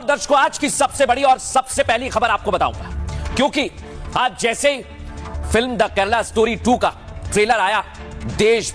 दर्शकों, आज की सबसे बड़ी और सबसे पहली खबर आपको बताऊंगा, क्योंकि आज जैसे ही फिल्म द केरला स्टोरी 2 का ट्रेलर आया, देश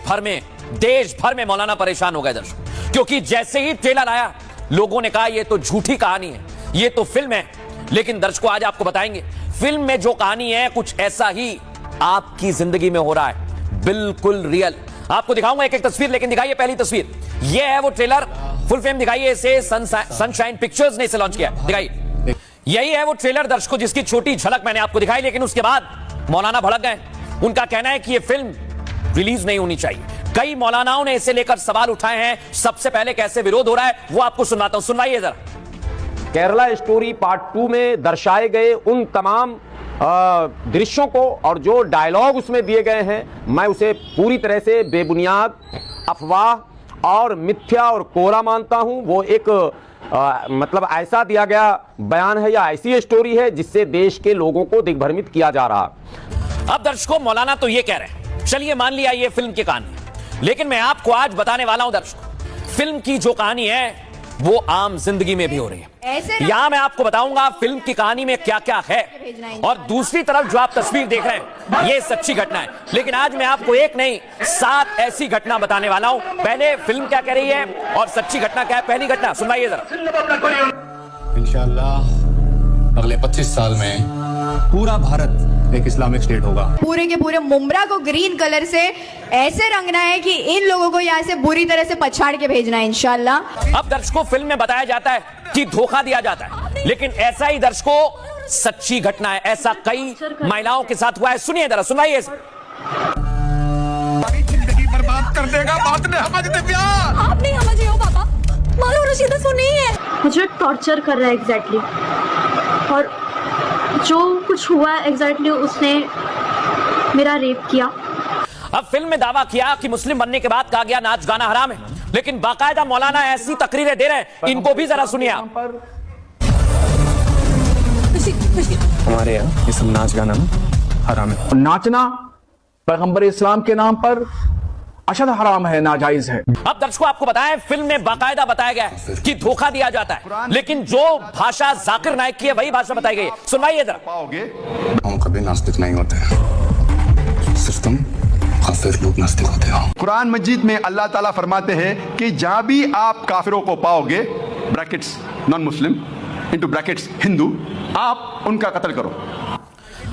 भर में मौलाना परेशान हो गए दर्शकों। क्योंकि जैसे ही ट्रेलर आया, लोगों ने कहा यह तो झूठी कहानी है, यह तो फिल्म है। लेकिन दर्शकों, आज आपको बताएंगे फिल्म में जो कहानी है कुछ ऐसा ही आपकी जिंदगी में हो रहा है, बिल्कुल रियल। आपको दिखाऊंगा एक एक तस्वीर, लेकिन दिखाइए पहली तस्वीर। यह है वो ट्रेलर, फुल फ्रेम दिखाइए इसे, सनशाइन पिक्चर्स ने इसे लॉन्च किया, दिखाइए। यही है वो ट्रेलर दर्शकों जिसकी छोटी झलक मैंने आपको दिखाई, लेकिन उसके बाद मौलाना भड़क गए। उनका कहना है कि यह फिल्म रिलीज नहीं होनी चाहिए। कई मौलानाओं ने इसे लेकर सवाल उठाए हैं। सबसे पहले कैसे विरोध हो रहा है वो आपको सुनवाता हूं, सुनवाइए जरा। केरला स्टोरी पार्ट 2 में दर्शाए गए उन तमाम दृश्यों को और जो डायलॉग उसमें दिए गए हैं, मैं उसे पूरी तरह से बेबुनियाद, अफवाह और मिथ्या और कोरा मानता हूं। वो एक मतलब ऐसा दिया गया बयान है या ऐसी स्टोरी है जिससे देश के लोगों को दिग्भ्रमित किया जा रहा। अब दर्शकों, मौलाना तो ये कह रहे हैं, चलिए मान लिया ये फिल्म की कहानी, लेकिन मैं आपको आज बताने वाला हूं दर्शकों, फिल्म की जो कहानी है वो आम जिंदगी में भी हो रही है। यहां मैं आपको बताऊंगा फिल्म की कहानी में क्या क्या है, और दूसरी तरफ जो आप तस्वीर देख रहे हैं ये सच्ची घटना है। लेकिन आज मैं आपको एक नहीं 7 ऐसी घटना बताने वाला हूं। पहले फिल्म क्या कह रही है और सच्ची घटना क्या है, पहली घटना सुनाइए जरा। इंशाअल्लाह अगले 25 साल में पूरा भारत एक इस्लामिक स्टेट होगा। पूरे के पूरे मुंब्रा को ग्रीन कलर से ऐसे रंगना है कि इन लोगों को यहाँ से बुरी तरह से पछाड़ के भेजना है इंशाल्लाह। अब दर्शकों, फिल्म में बताया जाता है कि धोखा दिया जाता है, लेकिन ऐसा ही दर्शकों सच्ची घटना है। ऐसा कई महिलाओं के साथ हुआ है, सुनिए जरा, सुनाइए। जिंदगी बर्बाद कर देगा, बात नहीं समझते प्यार। आप नहीं समझे हो पापा, मारो रशीदा सो नहीं है। मुझे टॉर्चर कर रहा है एग्जैक्टली, और जो कुछ हुआ एग्जैक्टली उसने मेरा रेप किया। अब फिल्म में दावा किया कि मुस्लिम बनने के बाद कहा गया नाच गाना हराम है, लेकिन बाकायदा मौलाना ऐसी तकरीरें दे रहे हैं, इनको भी जरा सुनिए आप। हमारे यहाँ ये सब नाच गाना हराम है। नाचना पैगंबर इस्लाम के नाम पर अशद हराम है, नाजायज है। अब दर्शकों, आपको बताएं फिल्म में बाकायदा बताया गया है कि धोखा दिया जाता है, लेकिन जो भाषा जाकिर नाइक की है वही भाषा बताई गई है, सुनवाइए जरा। हम कभी नास्तिक नहीं होते, सिर्फ तुम काफिर लोग नास्तिक होते हो। कुरान मजीद में अल्लाह ताला फरमाते हैं कि जहां भी आप काफिरों को पाओगे, brackets non Muslim into brackets Hindu, आप उनका कत्ल करो।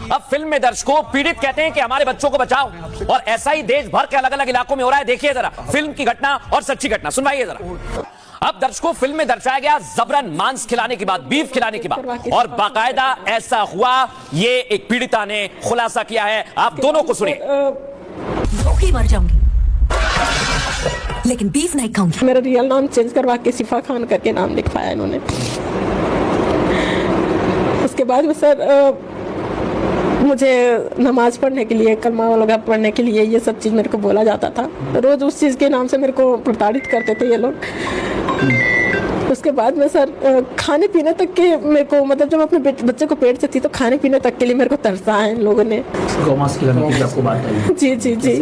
अब फिल्म में दर्शकों पीड़ित कहते हैं कि हमारे बच्चों को बचाओ, और ऐसा ही देश भर के अलग अलग इलाकों में हो रहा है। देखिए जरा फिल्म की घटना और सच्ची घटना, सुनवाइए जरा। अब दर्शकों, फिल्म में दर्शाया गया जबरन मांस खिलाने की बात, बीफ खिलाने की बात, और बाकायदा ऐसा हुआ, ये एक पीड़िता ने खुलासा किया है। आप दोनों को सुनिए। भूखी मर जाऊंगी लेकिन बीफ नहीं खाऊंगी। मेरा रियल नाम चेंज करवा के सिफा खान करके नाम लिखवाया इन्होंने। उसके बाद में सर मुझे नमाज पढ़ने के लिए, कलमा वगैरह पढ़ने के लिए ये सब चीज़ मेरे को बोला जाता था। रोज़ उस चीज़ के नाम से मेरे को प्रताड़ित करते थे ये लोग। उसके बाद में सर खाने पीने तक के मेरे को, मतलब जब अपने बच्चे को पेट से थी तो खाने पीने तक के लिए मेरे को तरसा है इन लोगों ने। गौमांस खिलाने की आपको बात आई? जी जी जी,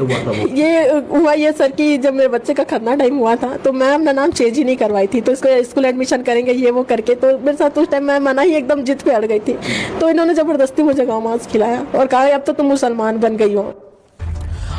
ये हुआ ये सर कि जब मेरे बच्चे का खतना टाइम हुआ था तो मैं अपना नाम चेंज ही नहीं करवाई थी, तो इसको स्कूल एडमिशन करेंगे ये वो करके, तो मेरे साथ उस टाइम मैं मना ही एकदम जिद पे अड़ गई थी। तो इन्होंने जबरदस्ती मुझे गौमांस खिलाया और कहा अब तो तुम मुसलमान बन गई हो।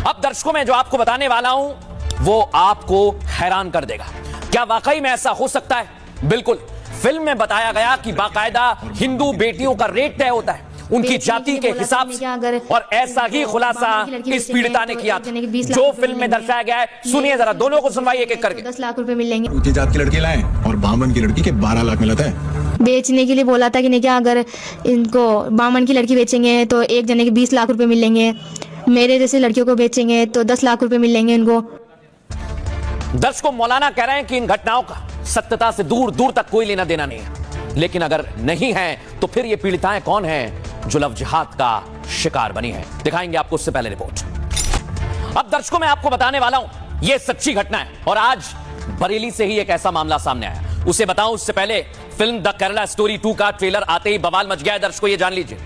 अब दर्शकों, मैं जो आपको बताने वाला हूं वो आपको हैरान कर देगा। क्या वाकई में ऐसा हो सकता है? बिल्कुल। फिल्म में बताया गया कि बाकायदा हिंदू बेटियों का रेट तय होता है उनकी जाति के हिसाब से, और ऐसा ही खुलासा इस पीड़िता ने किया जो फिल्म में दर्शाया गया है। सुनिए जरा, दोनों को सुनवाइए एक एक करके। 10 लाख रुपए मिलेंगे। ऊंची जात की लड़की लाए और बामन की लड़की के 12 लाख मिलता है। बेचने के लिए बोला था कि नहीं क्या, अगर इनको बामन की लड़की बेचेंगे तो एक जने के 20 लाख रुपए मिलेंगे, मेरे जैसे लड़कियों को बेचेंगे तो 10 लाख रुपए मिलेंगे इनको। दर्शकों, मौलाना कह रहे हैं कि इन घटनाओं का सत्यता से दूर दूर तक कोई लेना देना नहीं है, लेकिन अगर नहीं है तो फिर ये पीड़िताएं कौन हैं जो लव जिहाद का शिकार बनी है? दिखाएंगे आपको उससे पहले रिपोर्ट। अब दर्शकों, मैं आपको बताने वाला हूं ये सच्ची घटना है, और आज बरेली से ही एक ऐसा मामला सामने आया। उसे बताऊं उससे पहले, फिल्म द केरला स्टोरी 2 का ट्रेलर आते ही बवाल मच गया है दर्शकों, ये जान लीजिए।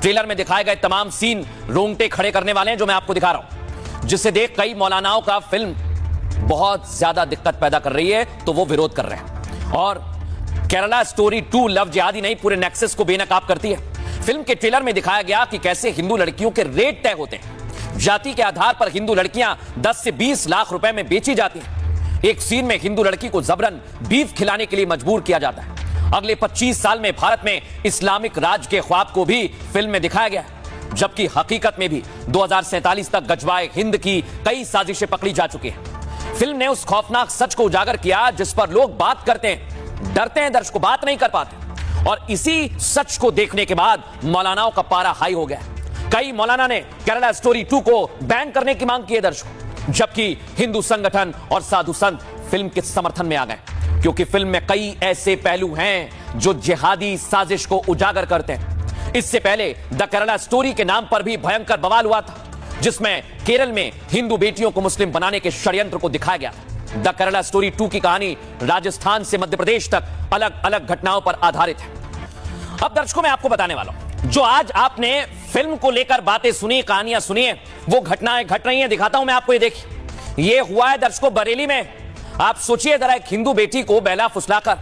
ट्रेलर में दिखाए गए तमाम सीन रोंगटे खड़े करने वाले हैं जो मैं आपको दिखा रहा हूं, जिसे देख कई मौलानाओं का फिल्म बहुत ज्यादा दिक्कत पैदा कर रही है, तो वो विरोध कर रहे हैं। और केरला स्टोरी 2 लव जिहादी नहीं पूरे नेक्सस को बेनकाब करती है। फिल्म के ट्रेलर में दिखाया गया कि कैसे हिंदू लड़कियों के रेट तय होते हैं। जाति के आधार पर हिंदू लड़कियां 10 से 20 लाख रुपए में बेची जाती हैं। एक सीन में हिंदू लड़की को जबरन बीफ खिलाने के लिए मजबूर किया जाता है। अगले 25 साल में भारत में इस्लामिक राज के ख्वाब को भी फिल्म में दिखाया गया, जबकि हकीकत में भी 2047 तक गजवाए हिंद की कई साजिशें पकड़ी जा चुकी हैं। फिल्म ने उस खौफनाक सच को उजागर किया जिस पर लोग बात करते हैं, डरते हैं, दर्शक बात नहीं कर पाते। और इसी सच को देखने के बाद मौलानाओं का पारा हाई हो गया। कई मौलाना ने केरला स्टोरी 2 को बैन करने की मांग की है दर्शकों, जबकि हिंदू संगठन और साधु संत फिल्म के समर्थन में आ गए, क्योंकि फिल्म में कई ऐसे पहलू हैं जो जिहादी साजिश को उजागर करते हैं। इससे पहले द केरला स्टोरी के नाम पर भी भयंकर बवाल हुआ था, जिसमें केरल में हिंदू बेटियों को मुस्लिम बनाने के षड्यंत्र को दिखाया गया। द केरला स्टोरी 2 की कहानी राजस्थान से मध्य प्रदेश तक अलग अलग घटनाओं पर आधारित है। अब दर्शकों मैं आपको बताने वाला हूं, जो आज आपने फिल्म को लेकर बातें सुनी, कहानियां सुनी है, वो घटनाएं घट रही हैं। दिखाता हूं मैं आपको, ये देखिए, ये हुआ है दर्शकों बरेली में। आप सोचिए जरा, एक हिंदू बेटी को बहला फुसलाकर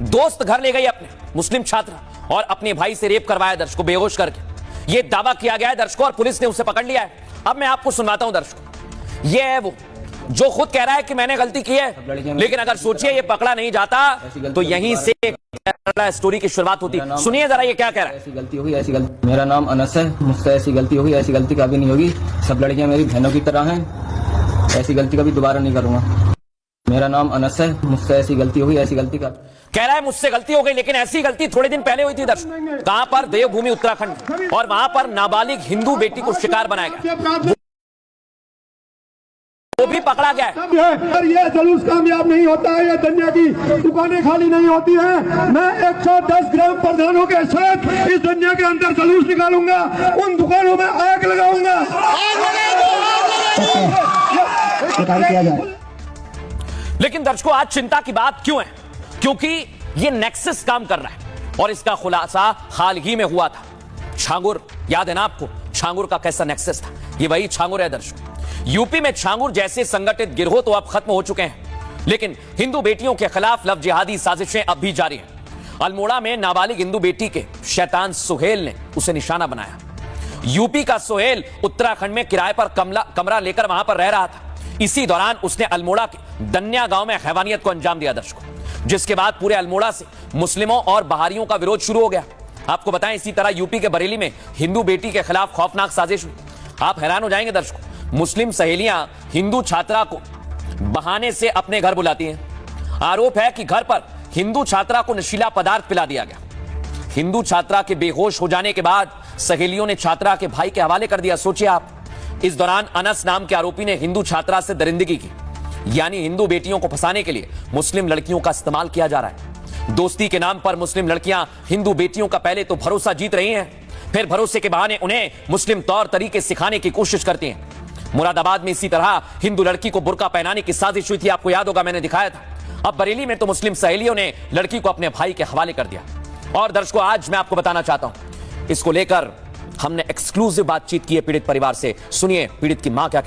दोस्त घर ले गई अपने मुस्लिम छात्र और अपने भाई से रेप करवाया दर्शकों, बेहोश करके। यह दावा किया गया है दर्शकों और पुलिस ने उसे पकड़ लिया है। अब मैं आपको सुनवाता हूं दर्शकों, यह है वो जो खुद कह रहा है कि मैंने गलती की है, लेकिन अगर सोचिए ये पकड़ा नहीं जाता तो यहीं से केरला स्टोरी की शुरुआत होती। सुनिए जरा ये क्या कह रहा है। ऐसी गलती होगी, ऐसी गलती, मेरा नाम अनस है, मुझसे ऐसी गलती होगी, ऐसी गलती कभी नहीं होगी। सब लड़कियां मेरी बहनों की तरह हैं, ऐसी गलती कभी दोबारा नहीं करूंगा। मेरा नाम अनस है, मुझसे ऐसी गलती होगी, ऐसी गलती का कह रहा है मुझसे गलती हो गई, लेकिन ऐसी गलती थोड़े दिन पहले हुई थी दर्शक। कहां पर? देवभूमि उत्तराखंड। और वहां पर नाबालिग हिंदू बेटी को शिकार बनाया गया, वो भी पकड़ा गया है। और ये जुलूस कामयाब नहीं होता है, ये दुनिया की दुकानें खाली नहीं होती हैं। मैं 110 ग्राम प्रधानों के साथ इस दुनिया के अंदर जुलूस निकालूंगा, उन दुकानों में आग लगाऊंगा। लेकिन दर्शकों आज चिंता की बात क्यों है? क्योंकि ये नेक्सस काम कर रहा है और इसका खुलासा हाल ही में हुआ था। छांगुर याद है ना आपको, छांगुर का कैसा नेक्सस था? ये वही छांगुर है दर्शकों। यूपी में छांगुर जैसे संगठित गिरोह तो अब खत्म हो चुके हैं, लेकिन हिंदू बेटियों के खिलाफ लव जिहादी साजिशें अब भी जारी हैं। अल्मोड़ा में नाबालिग हिंदू बेटी के शैतान सुहेल ने उसे निशाना बनाया। यूपी का सुहेल उत्तराखंड में किराए पर कमरा लेकर वहां पर रह रहा था। इसी दौरान उसने अल्मोड़ा के दन्या गांव में हैवानियत को अंजाम दिया दर्शकों, जिसके बाद पूरे अल्मोड़ा से मुस्लिमों और बहारियों का विरोध शुरू हो गया। आपको बताएं, इसी तरह यूपी के बरेली में हिंदू बेटी के खिलाफ खौफनाक साजिश हुई। आप हैरान हो जाएंगे दर्शकों, मुस्लिम सहेलियां हिंदू छात्रा को बहाने से अपने घर बुलाती हैं। आरोप है कि घर पर हिंदू छात्रा को नशीला पदार्थ पिला दिया गया। हिंदू छात्रा के बेहोश हो जाने के बाद सहेलियों ने छात्रा के भाई के हवाले कर दिया। सोचिए आप, इस दौरान अनस नाम के आरोपी ने हिंदू छात्रा से दरिंदगी की, यानी हिंदू बेटियों को फंसाने के लिए मुस्लिम लड़कियों का इस्तेमाल किया जा रहा है। दोस्ती के नाम पर मुस्लिम लड़कियां हिंदू बेटियों का पहले तो भरोसा जीत रही हैं, फिर भरोसे के बहाने उन्हें मुस्लिम तौर तरीके सिखाने की कोशिश करती हैं। मुरादाबाद में इसी तरह हिंदू लड़की को बुर्का पहनाने की साजिश हुई थी, आपको याद होगा, मैंने दिखाया था। अब बरेली में तो मुस्लिम सहेलियों ने लड़की को अपने भाई के हवाले कर दिया। और दर्शकों आज मैं आपको बताना चाहता हूं, इसको लेकर हमने एक्सक्लूसिव बातचीत की है पीड़ित परिवार से। सुनिए पीड़ित की मां क्या